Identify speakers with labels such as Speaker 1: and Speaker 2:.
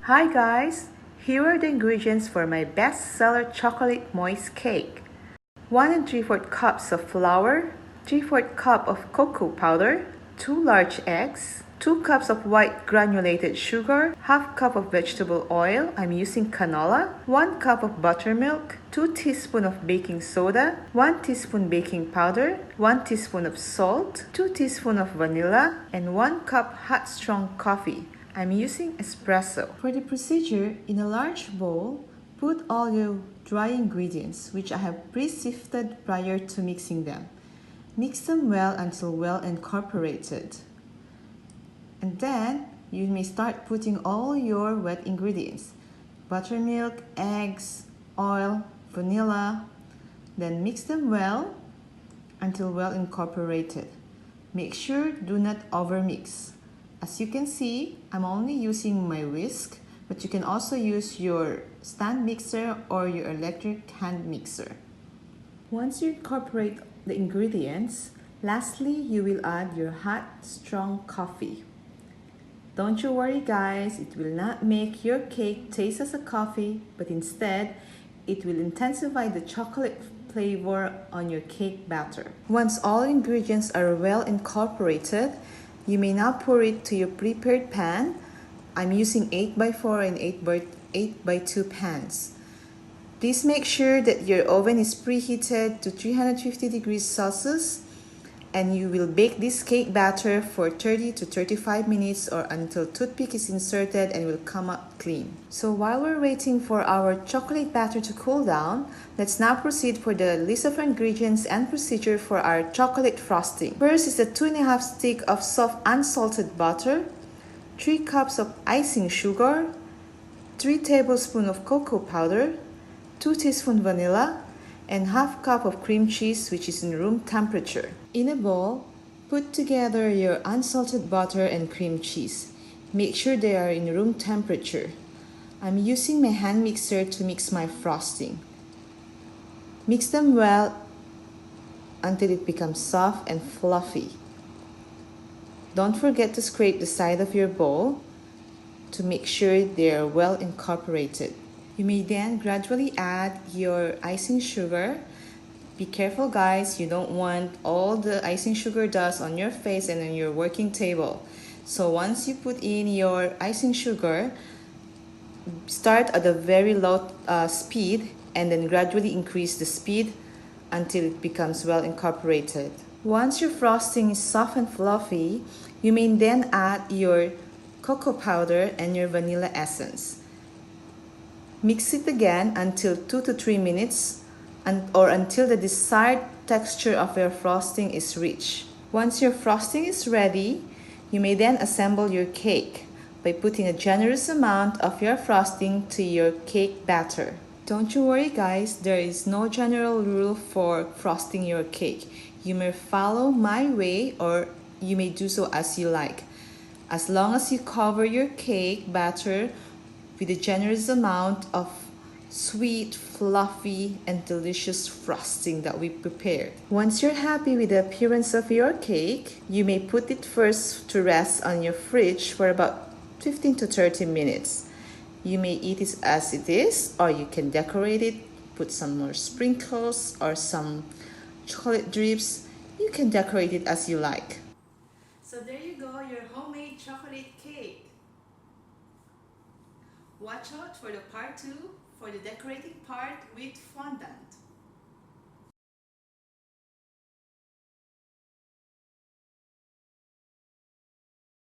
Speaker 1: Hi guys! Here are the ingredients for my best-seller chocolate moist cake. 1 3/4 cups of flour, 3/4 cup of cocoa powder, 2 large eggs, 2 cups of white granulated sugar, half cup of vegetable oil, I'm using canola, 1 cup of buttermilk, 2 teaspoons of baking soda, 1 teaspoon baking powder, 1 teaspoon of salt, 2 teaspoons of vanilla, and 1 cup hot strong coffee. I'm using espresso. For the procedure, in a large bowl, put all your dry ingredients, which I have pre-sifted prior to mixing them. Mix them well until well incorporated. And then, you may start putting all your wet ingredients. Buttermilk, eggs, oil, vanilla. Then mix them well until well incorporated. Make sure do not overmix. As you can see, I'm only using my whisk, but you can also use your stand mixer or your electric hand mixer. Once you incorporate the ingredients, lastly, you will add your hot, strong coffee. Don't you worry guys, it will not make your cake taste as a coffee, but instead, it will intensify the chocolate flavor on your cake batter. Once all ingredients are well incorporated, you may now pour it to your prepared pan. I'm using 8x4 and 8x2 pans. Please make sure that your oven is preheated to 350 degrees Celsius and you will bake this cake batter for 30 to 35 minutes or until toothpick is inserted and will come out clean. So while we're waiting for our chocolate batter to cool down, let's now proceed for the list of ingredients and procedure for our chocolate frosting. First is the 2½ stick of soft unsalted butter, 3 cups of icing sugar, 3 tablespoons of cocoa powder, 2 teaspoons vanilla, and half cup of cream cheese which is in room temperature. In a bowl, put together your unsalted butter and cream cheese. Make sure they are in room temperature. I'm using my hand mixer to mix my frosting. Mix them well until it becomes soft and fluffy. Don't forget to scrape the side of your bowl to make sure they are well incorporated. You may then gradually add your icing sugar. Be careful guys, you don't want all the icing sugar dust on your face and on your working table. So once you put in your icing sugar, start at a very low speed and then gradually increase the speed until it becomes well incorporated. Once your frosting is soft and fluffy, you may then add your cocoa powder and your vanilla essence. Mix it again until 2 to 3 minutes or until the desired texture of your frosting is reached. Once your frosting is ready, you may then assemble your cake by putting a generous amount of your frosting to your cake batter. Don't you worry guys, there is no general rule for frosting your cake. You may follow my way or you may do so as you like. As long as you cover your cake batter with a generous amount of sweet, fluffy, and delicious frosting that we prepared. Once you're happy with the appearance of your cake, you may put it first to rest on your fridge for about 15 to 30 minutes. You may eat it as it is, or you can decorate it, put some more sprinkles or some chocolate drips. You can decorate it as you like. So there you go, your homemade chocolate cake. Watch out for the part 2 for the decorating part with fondant.